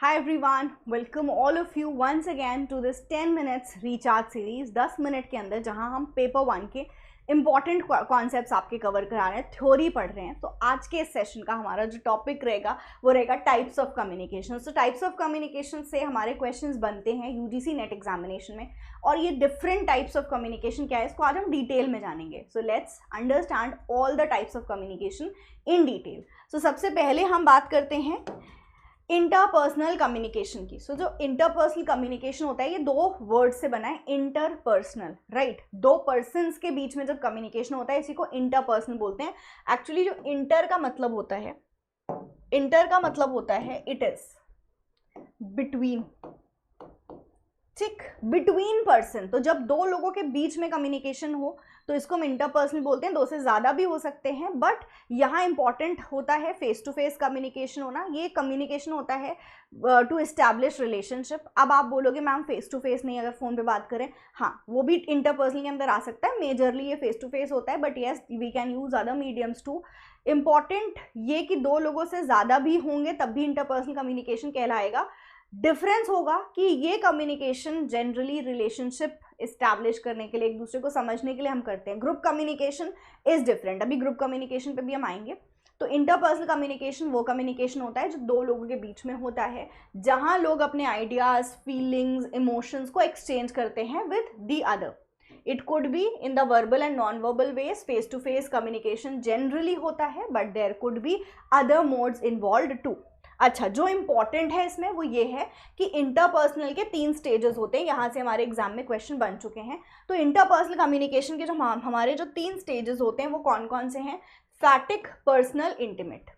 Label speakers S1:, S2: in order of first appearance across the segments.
S1: Hi everyone, welcome all of you once again to this 10 minutes recharge series। 10 minute के अंदर जहां हम paper 1 के इंपॉर्टेंट कॉन्सेप्ट्स आपके कवर करा रहे हैं, थ्योरी पढ़ रहे हैं। तो आज के इस सेशन का हमारा जो टॉपिक रहेगा वो रहेगा टाइप्स ऑफ कम्युनिकेशन। तो टाइप्स ऑफ कम्युनिकेशन से हमारे क्वेश्चंस बनते हैं यूजीसी नेट एग्जामिनेशन में, और ये डिफरेंट टाइप्स ऑफ कम्युनिकेशन क्या है इसको आज हम डिटेल में जानेंगे। So let's understand all the types of communication in detail. So सबसे पहले हम बात करते हैं इंटरपर्सनल कम्युनिकेशन की। जो इंटरपर्सनल कम्युनिकेशन होता है ये दो वर्ड से बना है, इंटरपर्सनल, राइट। दो पर्सन्स के बीच में जब कम्युनिकेशन होता है इसी को इंटरपर्सनल बोलते हैं। एक्चुअली जो इंटर का मतलब होता है इट इज बिटवीन, ठीक, बिटवीन पर्सन। तो जब दो लोगों के बीच में कम्युनिकेशन हो तो इसको हम इंटरपर्सनल बोलते हैं। दो से ज़्यादा भी हो सकते हैं, बट यहाँ इंपॉर्टेंट होता है फेस टू फेस कम्युनिकेशन होना। ये कम्युनिकेशन होता है टू एस्टैब्लिश रिलेशनशिप। अब आप बोलोगे मैम फेस टू फेस नहीं, अगर फ़ोन पे बात करें, हाँ वो भी इंटरपर्सनल के अंदर आ सकता है। मेजरली ये फेस टू फेस होता है, but yes we can use other mediums too. Important ये कि दो लोगों से ज़्यादा भी होंगे तब भी इंटरपर्सनल कम्युनिकेशन कहलाएगा। डिफरेंस होगा कि ये कम्युनिकेशन जनरली रिलेशनशिप इस्टेब्लिश करने के लिए, एक दूसरे को समझने के लिए हम करते हैं। ग्रुप कम्युनिकेशन इज डिफरेंट, अभी ग्रुप कम्युनिकेशन पे भी हम आएंगे। तो इंटरपर्सनल कम्युनिकेशन वो कम्युनिकेशन होता है जो दो लोगों के बीच में होता है, जहां लोग अपने आइडियाज, फीलिंग्स, इमोशंस को एक्सचेंज करते हैं with the other. It could be in the verbal and non verbal ways. Face to face communication generally होता है, but there could be other modes involved too. अच्छा, जो इंपॉर्टेंट है इसमें वो ये है कि इंटरपर्सनल के 3 स्टेजेस होते हैं। यहाँ से हमारे एग्जाम में क्वेश्चन बन चुके हैं। तो इंटरपर्सनल कम्युनिकेशन के जो हमारे जो 3 स्टेजेस होते हैं वो कौन कौन से हैं? फैटिक, पर्सनल, इंटीमेट।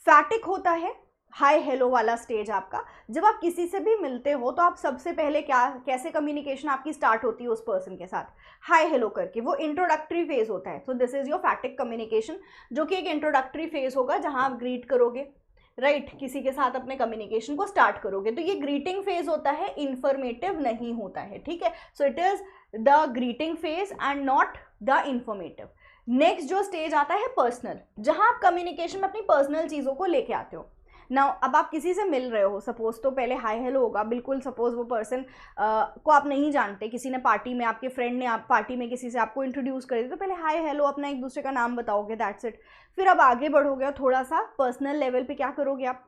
S1: फैटिक होता है हाय हेलो वाला स्टेज आपका। जब आप किसी से भी मिलते हो तो आप सबसे पहले कैसे कम्युनिकेशन आपकी स्टार्ट होती है उस पर्सन के साथ? हाय हेलो करके। वो इंट्रोडक्टरी फेज होता है। So this is your फैटिक communication, जो कि एक इंट्रोडक्टरी फेज होगा जहां आप ग्रीट करोगे, राइट, किसी के साथ अपने कम्युनिकेशन को स्टार्ट करोगे। तो ये ग्रीटिंग फेज होता है, इंफॉर्मेटिव नहीं होता है, ठीक है। So it is the greeting phase and not the informative. Next जो स्टेज आता है पर्सनल, जहां आप कम्युनिकेशन में अपनी पर्सनल चीजों को लेके आते हो। नाउ अब आप किसी से मिल रहे हो, सपोज तो पहले हाय हेलो होगा, बिल्कुल सपोज वो पर्सन को आप नहीं जानते, किसी ने पार्टी में, आपके फ्रेंड ने आप पार्टी में किसी से आपको इंट्रोड्यूस कर दिया, तो पहले हाय हेलो अपना एक दूसरे का नाम बताओगे, दैट्स इट। फिर अब आगे बढ़ोगे और थोड़ा सा पर्सनल लेवल पे क्या करोगे, आप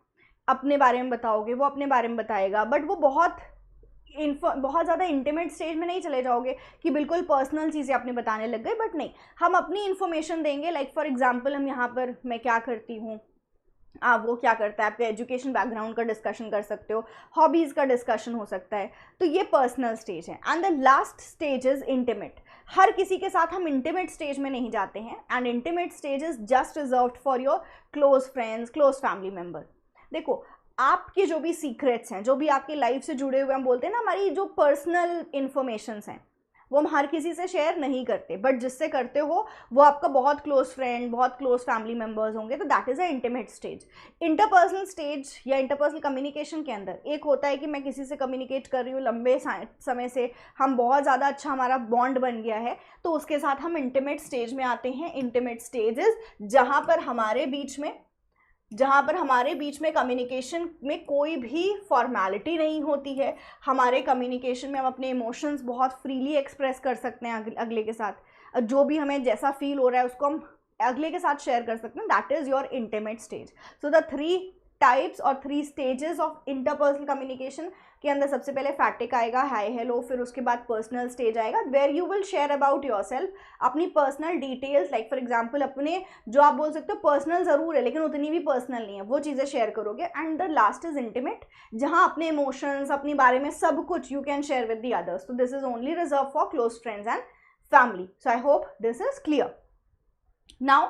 S1: अपने बारे में बताओगे, वो अपने बारे में बताएगा, बट वो बहुत ज़्यादा इंटीमेट स्टेज में नहीं चले जाओगे कि बिल्कुल पर्सनल चीज़ें अपने बताने लग गए, बट नहीं, हम अपनी इन्फॉर्मेशन देंगे। लाइक फॉर एग्जाम्पल हम यहाँ पर मैं क्या करती हूँ, आप वो क्या करता है, आपके एजुकेशन बैकग्राउंड का डिस्कशन कर सकते हो, हॉबीज़ का डिस्कशन हो सकता है। तो ये पर्सनल स्टेज है। And the last stage is intimate. हर किसी के साथ हम इंटीमेट स्टेज में नहीं जाते हैं, and intimate stage is just reserved for your close friends, close family member. देखो, आपके जो भी सीक्रेट्स हैं, जो भी आपकी लाइफ से जुड़े हुए, हम बोलते हैं ना, हमारी जो पर्सनल इन्फॉर्मेशंस हैं वो हम हर किसी से शेयर नहीं करते, बट जिससे करते हो वो आपका बहुत क्लोज फ्रेंड, बहुत क्लोज फैमिली मेम्बर्स होंगे। तो that is a intimate stage. Interpersonal stage या इंटरपर्सनल कम्युनिकेशन के अंदर एक होता है कि मैं किसी से कम्युनिकेट कर रही हूँ लंबे समय से, हम बहुत ज़्यादा अच्छा हमारा बॉन्ड बन गया है, तो उसके साथ हम इंटीमेट स्टेज में आते हैं। इंटीमेट स्टेजेस जहाँ पर हमारे बीच में कम्युनिकेशन में कोई भी फॉर्मेलिटी नहीं होती है। हमारे कम्युनिकेशन में हम अपने इमोशंस बहुत फ्रीली एक्सप्रेस कर सकते हैं अगले के साथ। जो भी हमें जैसा फील हो रहा है उसको हम अगले के साथ शेयर कर सकते हैं। That is your intimate stage. So the 3 types और 3 स्टेजेस ऑफ इंटरपर्सनल कम्युनिकेशन के अंदर सबसे पहले फैटिक आएगा, हाय हेलो, फिर उसके बाद पर्सनल स्टेज आएगा, where you will share about yourself, अपनी personal details, like for example अपने, जो आप बोल सकते हो पर्सनल ज़रूर है लेकिन उतनी भी पर्सनल नहीं है, वो चीज़ें शेयर करोगे। And the last is intimate, जहाँ अपने इमोशंस, अपने बारे में सब कुछ you can share with the others. तो this is only reserved for close friends and family. So I hope this is clear. Now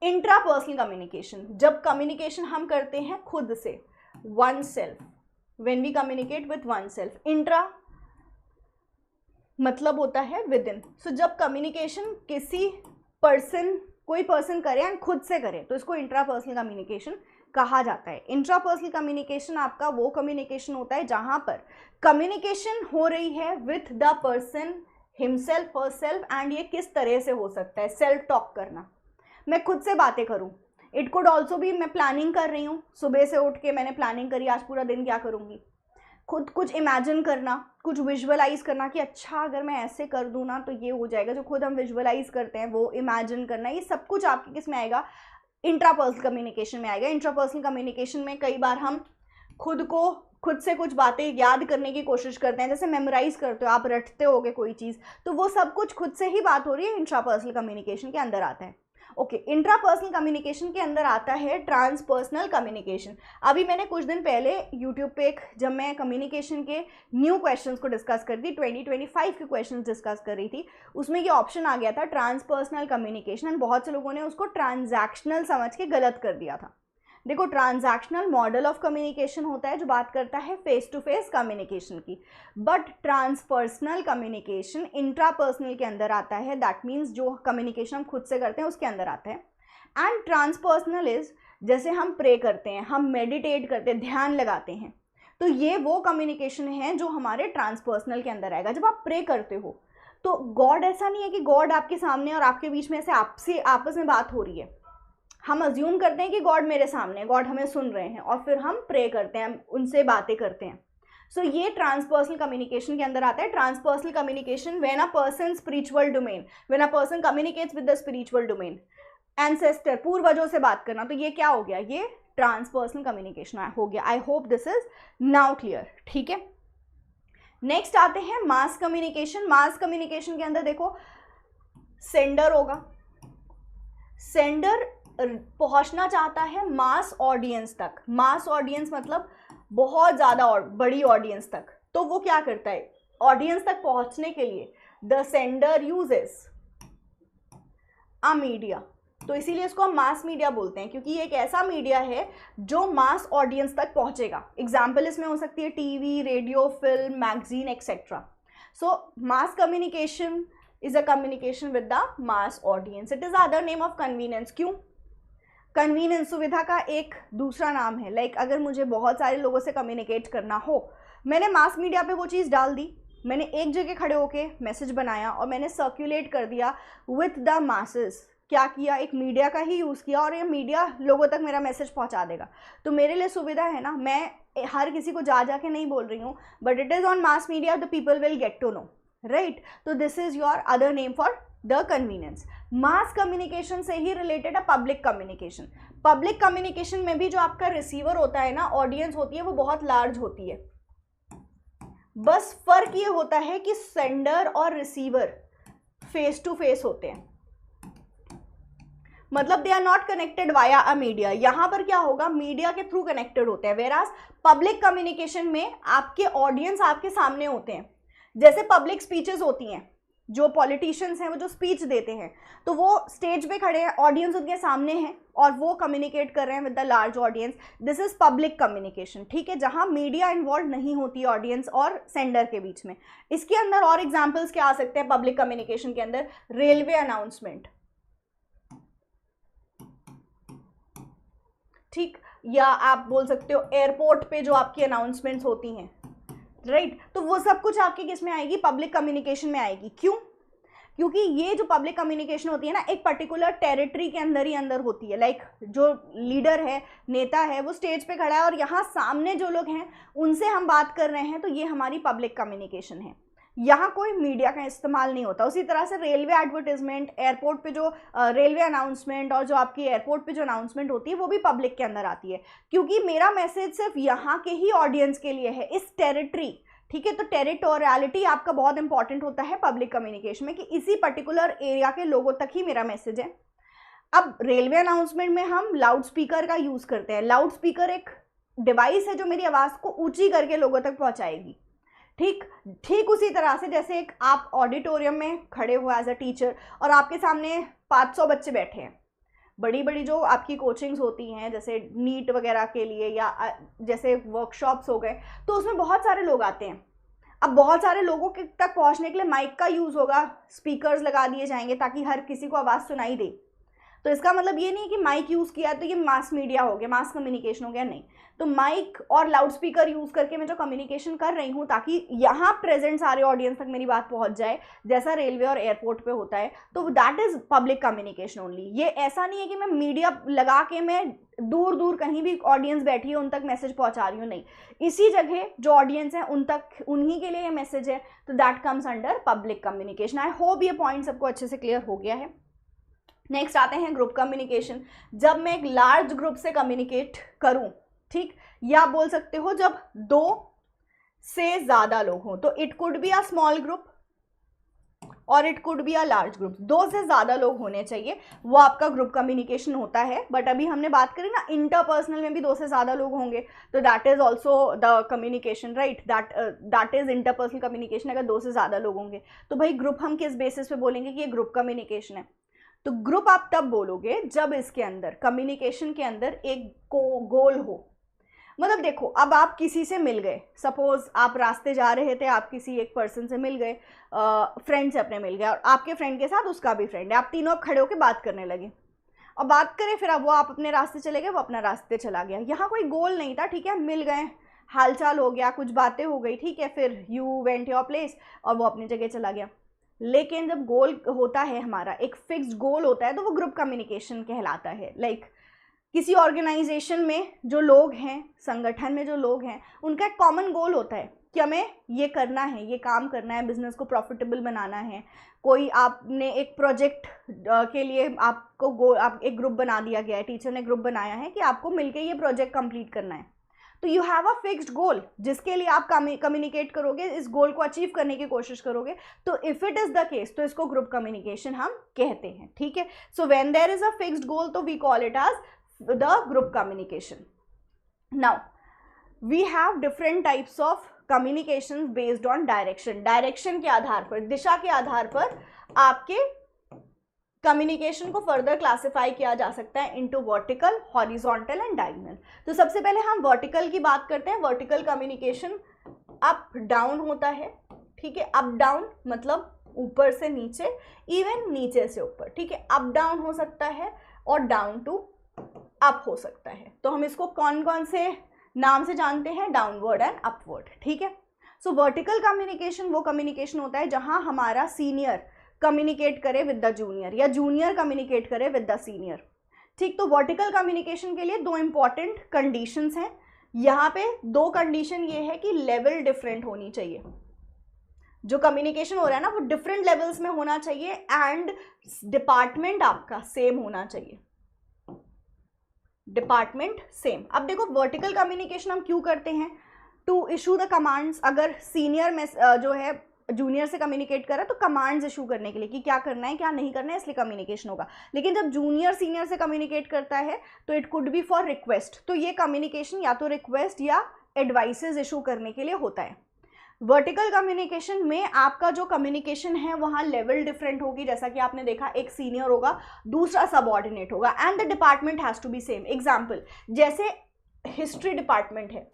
S1: intrapersonal communication, जब कम्युनिकेशन हम करते हैं खुद से, oneself, when we communicate with oneself. Intra मतलब होता है विद इन। सो जब कम्युनिकेशन कोई पर्सन करे एंड खुद से करे तो इसको इंट्रापर्सनल कम्युनिकेशन कहा जाता है। इंट्रापर्सनल कम्युनिकेशन आपका वो कम्युनिकेशन होता है जहां पर कम्युनिकेशन हो रही है with the person himself, herself, and ये किस तरह से हो सकता है? सेल्फ टॉक करना, मैं खुद से बातें करूं, इट कुड ऑल्सो भी मैं प्लानिंग कर रही हूँ, सुबह से उठ के मैंने प्लानिंग करी आज पूरा दिन क्या करूँगी, खुद कुछ इमेजिन करना, कुछ विजुअलाइज करना कि अच्छा अगर मैं ऐसे कर दूँ ना तो ये हो जाएगा, जो खुद हम विजुअलाइज करते हैं वो इमेजिन करना, ये सब कुछ आपके किस में आएगा, इंट्रापर्सनल कम्युनिकेशन में आएगा। इंट्रापर्सनल कम्युनिकेशन में कई बार हम खुद से कुछ बातें याद करने की कोशिश करते हैं, जैसे मेमोराइज करते हो आप, रटते होगे कोई चीज़, तो वो सब कुछ खुद से ही बात हो रही है, इंट्रापर्सनल कम्युनिकेशन के अंदर आता है। ओके, इंट्रापर्सनल कम्युनिकेशन के अंदर आता है ट्रांसपर्सनल कम्युनिकेशन। अभी मैंने कुछ दिन पहले यूट्यूब पे जब मैं कम्युनिकेशन के न्यू क्वेश्चंस को डिस्कस कर रही थी, 2025 के क्वेश्चंस डिस्कस कर रही थी, उसमें ये ऑप्शन आ गया था ट्रांसपर्सनल कम्युनिकेशन, एंड बहुत से लोगों ने उसको ट्रांजैक्शनल समझ के गलत कर दिया था। देखो, ट्रांजैक्शनल मॉडल ऑफ कम्युनिकेशन होता है जो बात करता है फेस टू फेस कम्युनिकेशन की, बट ट्रांसपर्सनल कम्युनिकेशन इंट्रापर्सनल के अंदर आता है, दैट मीन्स जो कम्युनिकेशन हम खुद से करते हैं उसके अंदर आता है। एंड ट्रांसपर्सनल इज जैसे हम प्रे करते हैं, हम मेडिटेट करते हैं, ध्यान लगाते हैं, तो ये वो कम्युनिकेशन है जो हमारे ट्रांसपर्सनल के अंदर आएगा। जब आप प्रे करते हो तो गॉड, ऐसा नहीं है कि गॉड आपके सामने और आपके बीच में ऐसे आपस में बात हो रही है, हम अज्यूम करते हैं कि गॉड मेरे सामने, गॉड हमें सुन रहे हैं, और फिर हम प्रे करते हैं, उनसे बातें करते हैं। सो ये ट्रांसपर्सनल कम्युनिकेशन के अंदर आता है। Transpersonal communication when a person spiritual domain, when a person communicates with the spiritual domain, ancestor, पूर्वजों से बात करना, तो ये क्या हो गया, ये ट्रांसपर्सनल कम्युनिकेशन हो गया। आई hope this is now clear, ठीक है। नेक्स्ट आते हैं मास कम्युनिकेशन। मास कम्युनिकेशन के अंदर देखो, सेंडर होगा, सेंडर पहुंचना चाहता है मास ऑडियंस तक। मास ऑडियंस मतलब बहुत ज़्यादा और बड़ी ऑडियंस तक, तो वो क्या करता है, ऑडियंस तक पहुंचने के लिए the sender uses a media, तो इसीलिए इसको हम मास मीडिया बोलते हैं, क्योंकि ये एक ऐसा मीडिया है जो मास ऑडियंस तक पहुंचेगा। एग्जाम्पल इसमें हो सकती है TV, radio, film, magazine etcetera. So mass communication is a communication with the mass audience. It is other name of convenience. क्यों? कन्वीनियंस, सुविधा का एक दूसरा नाम है। लाइक अगर मुझे बहुत सारे लोगों से कम्युनिकेट करना हो, मैंने मास मीडिया पे वो चीज़ डाल दी, मैंने एक जगह खड़े होके मैसेज बनाया और मैंने सर्कुलेट कर दिया विथ द मासेस। क्या किया, एक मीडिया का ही यूज़ किया और ये मीडिया लोगों तक मेरा मैसेज पहुंचा देगा। तो मेरे लिए सुविधा है ना, मैं हर किसी को जा के नहीं बोल रही हूँ, but it is on mass media, the people will get to know, right. तो this is your other name for the convenience. Mass communication से ही रिलेटेड है पब्लिक कम्युनिकेशन। पब्लिक कम्युनिकेशन में भी जो आपका रिसीवर होता है ना, ऑडियंस होती है, वो बहुत लार्ज होती है। बस फर्क ये होता है कि सेंडर और रिसीवर फेस टू फेस होते हैं, मतलब they are not connected via a media. यहां पर क्या होगा, मीडिया के थ्रू कनेक्टेड होते हैं। वेराज पब्लिक कम्युनिकेशन में आपके ऑडियंस आपके सामने होते हैं। जैसे पब्लिक स्पीचेस होती हैं, जो पॉलिटिशियंस हैं वो जो स्पीच देते हैं, तो वो स्टेज पे खड़े हैं, ऑडियंस उनके सामने है और वो कम्युनिकेट कर रहे हैं with the large audience. This is public communication, ठीक है, जहां मीडिया इन्वॉल्व नहीं होती ऑडियंस और सेंडर के बीच में। इसके अंदर और एग्जांपल्स क्या आ सकते हैं पब्लिक कम्युनिकेशन के अंदर? रेलवे अनाउंसमेंट, ठीक, या आप बोल सकते हो एयरपोर्ट पे जो आपकी अनाउंसमेंट्स होती हैं, राइट। तो वो सब कुछ आपकी किस में आएगी, पब्लिक कम्युनिकेशन में आएगी। क्यों? क्योंकि ये जो पब्लिक कम्युनिकेशन होती है ना, एक पर्टिकुलर टेरिटरी के अंदर ही अंदर होती है। लाइक जो लीडर है, नेता है, वो स्टेज पे खड़ा है और यहाँ सामने जो लोग हैं उनसे हम बात कर रहे हैं, तो ये हमारी पब्लिक कम्युनिकेशन है। यहाँ कोई मीडिया का इस्तेमाल नहीं होता। उसी तरह से रेलवे एडवर्टीजमेंट, एयरपोर्ट पे जो रेलवे अनाउंसमेंट और जो आपकी एयरपोर्ट पे जो अनाउंसमेंट होती है वो भी पब्लिक के अंदर आती है, क्योंकि मेरा मैसेज सिर्फ यहाँ के ही ऑडियंस के लिए है, इस टेरिटरी, ठीक है। तो टेरिटोरियलिटी आपका बहुत इंपॉर्टेंट होता है पब्लिक कम्युनिकेशन में, कि इसी पर्टिकुलर एरिया के लोगों तक ही मेरा मैसेज है। अब रेलवे अनाउंसमेंट में हम लाउड स्पीकर का यूज़ करते हैं। लाउड स्पीकर एक डिवाइस है जो मेरी आवाज़ को ऊंची करके लोगों तक पहुंचाएगी, ठीक उसी तरह से जैसे एक आप ऑडिटोरियम में खड़े हो एज अ टीचर और आपके सामने 500 बच्चे बैठे हैं। बड़ी बड़ी जो आपकी कोचिंग्स होती हैं, जैसे नीट वगैरह के लिए या जैसे वर्कशॉप्स हो गए, तो उसमें बहुत सारे लोग आते हैं। अब बहुत सारे लोगों के तक पहुंचने के लिए माइक का यूज़ होगा, स्पीकर्स लगा दिए जाएंगे ताकि हर किसी को आवाज़ सुनाई दे। तो इसका मतलब ये नहीं है कि माइक यूज़ किया तो ये मास मीडिया हो गया, मास कम्युनिकेशन हो गया, नहीं। तो माइक और लाउड स्पीकर यूज़ करके मैं जो कम्युनिकेशन कर रही हूँ ताकि यहाँ प्रेजेंट सारे ऑडियंस तक मेरी बात पहुँच जाए, जैसा रेलवे और एयरपोर्ट पे होता है, तो that is public communication only. ये ऐसा नहीं है कि मैं मीडिया लगा के मैं दूर दूर कहीं भी ऑडियंस बैठी है उन तक मैसेज पहुँचा रही हूँ, नहीं। इसी जगह जो ऑडियंस है उन तक, उन्हीं के लिए ये मैसेज है, तो that comes under public communication. I hope ये पॉइंट सबको अच्छे से क्लियर हो गया है। नेक्स्ट आते हैं ग्रुप कम्युनिकेशन। जब मैं एक लार्ज ग्रुप से कम्युनिकेट करूं, ठीक, या बोल सकते हो जब 2 से ज़्यादा लोग हों, तो it could be a small group और it could be a large group. 2 से ज़्यादा लोग होने चाहिए, वो आपका ग्रुप कम्युनिकेशन होता है। बट अभी हमने बात करी ना इंटरपर्सनल में भी 2 से ज़्यादा लोग होंगे, तो that is also the communication, right, that is interpersonal communication अगर 2 से ज़्यादा लोग होंगे। तो भाई ग्रुप हम किस बेसिस पे बोलेंगे कि ये ग्रुप कम्युनिकेशन है? तो ग्रुप आप तब बोलोगे जब इसके अंदर, कम्युनिकेशन के अंदर एक गोल हो। मतलब देखो, अब आप किसी से मिल गए, सपोज आप रास्ते जा रहे थे, आप किसी एक पर्सन से मिल गए, फ्रेंड से अपने मिल गए, और आपके फ्रेंड के साथ उसका भी फ्रेंड है, आप तीनों अब खड़े होकर बात करने लगे और बात करें, फिर अब वो आप अपने रास्ते चले गए, वो अपना रास्ते चला गया। यहाँ कोई गोल नहीं था, ठीक है, मिल गए, हालचाल हो गया, कुछ बातें हो गई, ठीक है, फिर यू वेंट योर प्लेस और वो अपनी जगह चला गया। लेकिन जब गोल होता है हमारा, एक फिक्स्ड गोल होता है, तो वो ग्रुप कम्युनिकेशन कहलाता है। लाइक किसी ऑर्गेनाइजेशन में जो लोग हैं, संगठन में जो लोग हैं, उनका एक कॉमन गोल होता है कि हमें ये करना है, ये काम करना है, बिजनेस को प्रॉफिटेबल बनाना है। कोई आपने एक प्रोजेक्ट के लिए आपको गोल, आप एक ग्रुप बना दिया गया है, टीचर ने ग्रुप बनाया है कि आपको मिलकर ये प्रोजेक्ट कंप्लीट करना है। तो यू हैव अ फिक्स्ड गोल जिसके लिए आप कम्युनिकेट करोगे, इस गोल को अचीव करने की कोशिश करोगे। तो if it is the case, तो इसको ग्रुप कम्युनिकेशन हम कहते हैं, ठीक है। So when there is a fixed goal, तो we call it as the group communication. Now we have different types of communication based on direction. Direction के आधार पर, दिशा के आधार पर आपके कम्युनिकेशन को फर्दर क्लासिफाई किया जा सकता है into vertical, horizontal and diagonal. तो सबसे पहले हम वर्टिकल की बात करते हैं। वर्टिकल कम्युनिकेशन अप डाउन होता है, ठीक है। अप डाउन मतलब ऊपर से नीचे, इवन नीचे से ऊपर, ठीक है। अप डाउन हो सकता है और डाउन टू अप हो सकता है। तो हम इसको कौन कौन से नाम से जानते हैं? डाउनवर्ड एंड अपवर्ड, ठीक है। सो वर्टिकल कम्युनिकेशन वो कम्युनिकेशन होता है जहां हमारा सीनियर कम्युनिकेट करे विद द जूनियर या जूनियर कम्युनिकेट करे विद द सीनियर, ठीक। तो वर्टिकल कम्युनिकेशन के लिए 2 इंपॉर्टेंट कंडीशंस हैं। यहाँ पे 2 कंडीशन ये है कि लेवल डिफरेंट होनी चाहिए, जो कम्युनिकेशन हो रहा है ना वो डिफरेंट लेवल्स में होना चाहिए, एंड डिपार्टमेंट आपका सेम होना चाहिए, डिपार्टमेंट सेम। अब देखो वर्टिकल कम्युनिकेशन हम क्यों करते हैं? To issue the commands. अगर सीनियर में जो है जूनियर से कम्युनिकेट कर रहा है तो कमांड्स इशू करने के लिए कि क्या करना है क्या नहीं करना है, इसलिए कम्युनिकेशन होगा। लेकिन जब जूनियर सीनियर से कम्युनिकेट करता है तो it could B for request, तो ये कम्युनिकेशन या तो रिक्वेस्ट या एडवाइसेस इशू करने के लिए होता है। वर्टिकल कम्युनिकेशन में आपका जो कम्युनिकेशन है वहाँ लेवल डिफरेंट होगी, जैसा कि आपने देखा एक सीनियर होगा, दूसरा सबऑर्डिनेट होगा, and the department has to be same. Example, जैसे हिस्ट्री डिपार्टमेंट है,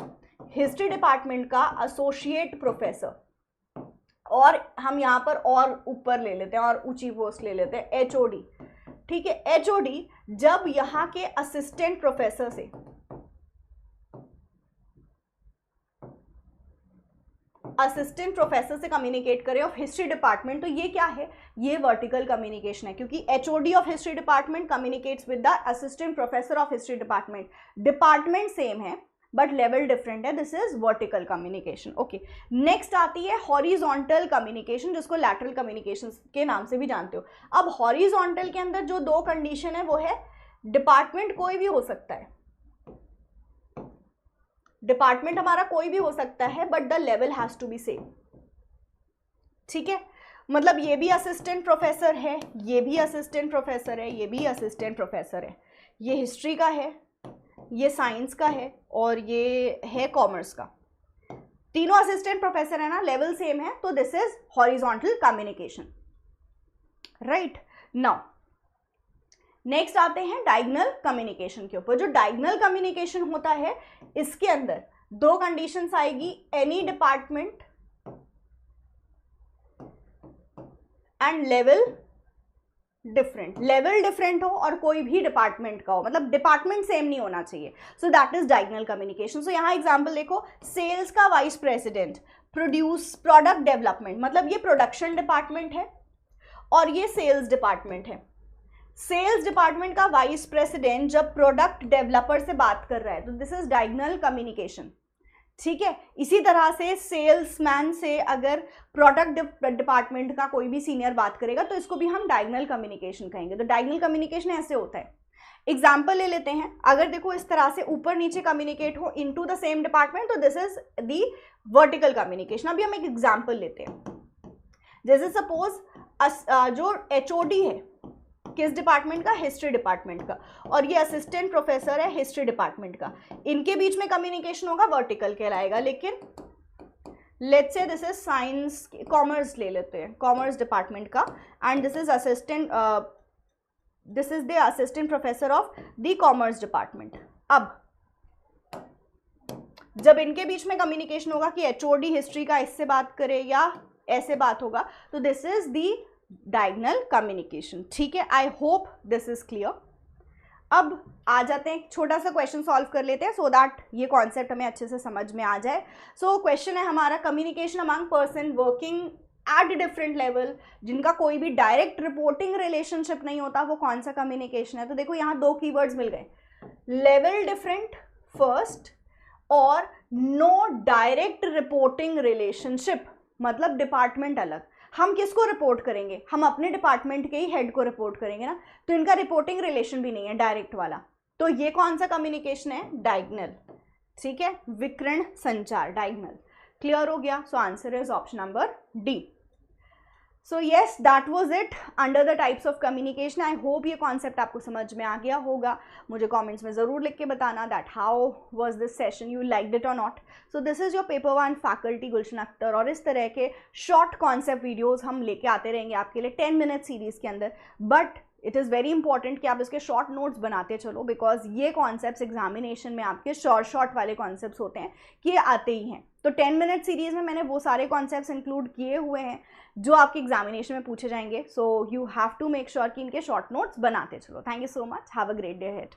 S1: हिस्ट्री डिपार्टमेंट का एसोसिएट प्रोफेसर, और हम यहाँ पर और ऊपर ले लेते हैं और ऊंची पोस्ट ले लेते हैं एचओडी, ठीक है। एचओडी जब यहाँ के असिस्टेंट प्रोफेसर से कम्युनिकेट करे ऑफ हिस्ट्री डिपार्टमेंट, तो ये क्या है? ये वर्टिकल कम्युनिकेशन है, क्योंकि HOD of history department communicates with the assistant professor of history department. Department same है बट लेवल डिफरेंट है, this is vertical communication, okay. Next आती है हॉरिजॉन्टल कम्युनिकेशन, जिसको लैटरल कम्युनिकेशन के नाम से भी जानते हो। अब हॉरिजॉन्टल के अंदर जो 2 कंडीशन है वो है, डिपार्टमेंट कोई भी हो सकता है, डिपार्टमेंट हमारा कोई भी हो सकता है, but the level has to be same, ठीक है। मतलब ये भी असिस्टेंट प्रोफेसर है, ये भी असिस्टेंट प्रोफेसर है, ये भी असिस्टेंट प्रोफेसर है, ये हिस्ट्री का है, ये साइंस का है, और ये है कॉमर्स का। तीनों असिस्टेंट प्रोफेसर है ना, लेवल सेम है, तो this is horizontal communication, right. Now next आते हैं डायगोनल कम्युनिकेशन के ऊपर। जो डायगोनल कम्युनिकेशन होता है इसके अंदर 2 कंडीशंस आएगी, any department and level different, level different हो और कोई भी डिपार्टमेंट का हो, मतलब डिपार्टमेंट सेम नहीं होना चाहिए, so that is diagonal communication. So यहाँ एग्जांपल देखो, सेल्स का वाइस प्रेसिडेंट, प्रोडक्ट डेवलपमेंट, मतलब ये प्रोडक्शन डिपार्टमेंट है और ये सेल्स डिपार्टमेंट है। सेल्स डिपार्टमेंट का वाइस प्रेसिडेंट जब प्रोडक्ट डेवलपर से बात कर रहा है तो दिस इज डायगोनल कम्युनिकेशन, ठीक है। इसी तरह से सेल्समैन से अगर प्रोडक्ट डिपार्टमेंट का कोई भी सीनियर बात करेगा तो इसको भी हम डायगोनल कम्युनिकेशन कहेंगे। तो डायगोनल कम्युनिकेशन ऐसे होता है। एग्जाम्पल ले लेते हैं, अगर देखो इस तरह से ऊपर नीचे कम्युनिकेट हो इनटू द सेम डिपार्टमेंट तो this is the vertical communication. अभी हम एक एग्जाम्पल लेते हैं, जैसे सपोज जो HOD है किस डिपार्टमेंट का, हिस्ट्री डिपार्टमेंट का, और ये असिस्टेंट प्रोफेसर है हिस्ट्री डिपार्टमेंट का, इनके बीच में कम्युनिकेशन होगा वर्टिकल कहलाएगा। लेकिन let's say this is science, commerce ले लेते हैं, कॉमर्स डिपार्टमेंट का, and this is the assistant professor of the commerce department. अब जब इनके बीच में कम्युनिकेशन होगा कि HOD हिस्ट्री का इससे बात करे या ऐसे बात होगा तो this is the diagonal communication, ठीक है। आई होप दिस इज क्लियर। अब आ जाते हैं, छोटा सा क्वेश्चन सॉल्व कर लेते हैं सो दैट ये कॉन्सेप्ट हमें अच्छे से समझ में आ जाए। सो क्वेश्चन है हमारा, communication among person working at different level, जिनका कोई भी डायरेक्ट रिपोर्टिंग रिलेशनशिप नहीं होता, वो कौन सा कम्युनिकेशन है। तो देखो यहाँ दो कीवर्ड्स मिल गए, लेवल डिफरेंट फर्स्ट और नो डायरेक्ट रिपोर्टिंग रिलेशनशिप, मतलब डिपार्टमेंट अलग। हम किसको रिपोर्ट करेंगे, हम अपने डिपार्टमेंट के ही हेड को रिपोर्ट करेंगे ना, तो इनका रिपोर्टिंग रिलेशन भी नहीं है डायरेक्ट वाला। तो ये कौन सा कम्युनिकेशन है, डायगोनल, ठीक है, विकर्ण संचार, डायगोनल। क्लियर हो गया। So answer is option number D. So yes, that was it under the types of communication. I hope ये कॉन्सेप्ट आपको समझ में आ गया होगा। मुझे कमेंट्स में ज़रूर लिख के बताना that how was this session, you liked it और not. So this is your paper 1 faculty Gulshan Akhtar, और इस तरह के शॉर्ट कॉन्सेप्ट वीडियोज़ हम लेके आते रहेंगे आपके लिए 10 मिनट सीरीज़ के अंदर। But it is very important कि आप इसके शॉर्ट नोट्स बनाते चलो, बिकॉज ये कॉन्सेप्ट्स एग्जामिनेशन में आपके शॉर्ट वाले कॉन्सेप्ट्स होते हैं कि ये आते ही हैं। तो 10 मिनट सीरीज़ में मैंने वो सारे कॉन्सेप्ट्स इंक्लूड किए हुए हैं जो आपके एग्जामिनेशन में पूछे जाएंगे। So you have to make sure कि इनके शॉर्ट नोट्स बनाते चलो। Thank you so much, have a great day ahead.